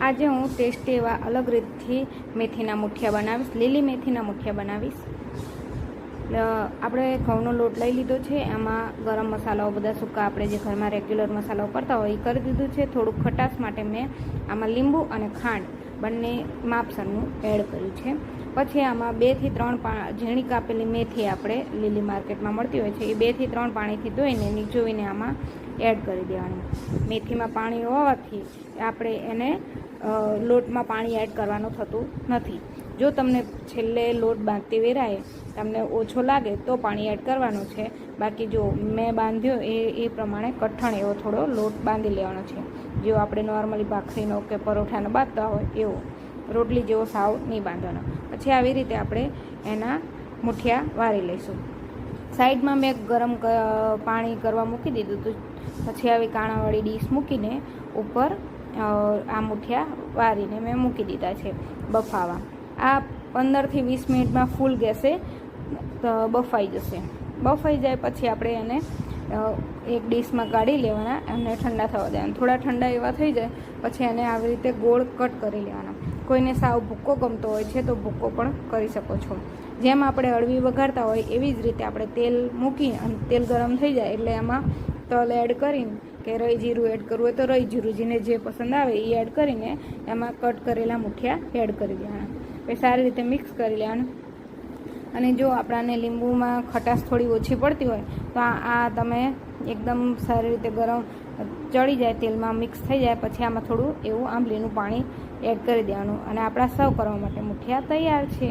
આજે હું ટેસ્ટી એવા અલગ રીતથી મેથીના મુઠિયા બનાવીશ, લીલી મેથીના મુઠિયા બનાવીશ. આપણે ઘઉંનો લોટ લઈ લીધો છે, એમાં ગરમ મસાલાઓ બધા સૂકા આપણે જે ઘરમાં રેગ્યુલર મસાલાઓ કરતા હોય એ કરી દીધું છે. થોડુંક ખટાશ માટે મેં આમાં લીંબુ અને ખાંડ બંને માપસરનું એડ કર્યું છે. પછી આમાં 2 થી 3 ઝીણી કાપેલી મેથી આપણે લીલી માર્કેટમાં મળતી હોય છે, એ 2 થી 3 પાણીથી ધોઈને નીચોવીને આમાં એડ કરી દેવાનું. મેથીમાં પાણી હોવાથી આપણે એને લોટમાં પાણી એડ કરવાનું થતું નથી. જો તમને છેલ્લે લોટ બાંધતી વેરાએ તમને ઓછો લાગે તો પાણી એડ કરવાનું છે. બાકી જો મેં બાંધ્યો એ પ્રમાણે કઠણ એવો થોડો લોટ બાંધી લેવાનો છે, જો આપણે નોર્મલી ભાખરીનો કે પરોઠાનો બાંધતા હોય એવો, રોટલી જેવો સાવ નહીં બાંધવાનો. પછી આવી રીતે આપણે એના મુઠિયા વારી લઈશું. સાઈડમાં મેં ગરમ પાણી કરવા મૂકી દીધું હતું. પછી આવી કાણાવાળી ડીશ મૂકીને ઉપર આ મુઠિયા વારીને મેં મૂકી દીધા છે બફાવા. આ 15 થી 20 મિનિટમાં ફૂલ ગેસે બફાઈ જશે. બફાઈ જાય પછી આપણે એને એક ડીશમાં કાઢી લેવાના અને ઠંડા થવા દેવાના. થોડા ઠંડા એવા થઈ જાય પછી એને આવી રીતે ગોળ કટ કરી લેવાના. કોઈને સાવ ભૂક્કો ગમતો હોય છે તો ભૂક્કો પણ કરી શકો છો. જેમ આપણે અળવી વઘારતા હોય એવી જ રીતે આપણે તેલ મૂકી અને તેલ ગરમ થઈ જાય એટલે એમાં તલ એડ કરીને કે રઈ જીરું એડ કરવું હોય તો રઈ જીરું, જેને જે પસંદ આવે એ એડ કરીને એમાં કટ કરેલા મુઠિયા એડ કરી દેવાના. પછી સારી રીતે મિક્સ કરી લેવાનું. અને જો આપણાને લીંબુમાં ખટાશ થોડી ઓછી પડતી હોય તો આ તમે એકદમ સારી રીતે ગરમ ચડી જાય, તેલમાં મિક્સ થઈ જાય પછી આમાં થોડું એવું આંબલીનું પાણી એડ કરી દેવાનું અને આપણા સર્વ કરવા માટે મુઠિયા તૈયાર છે.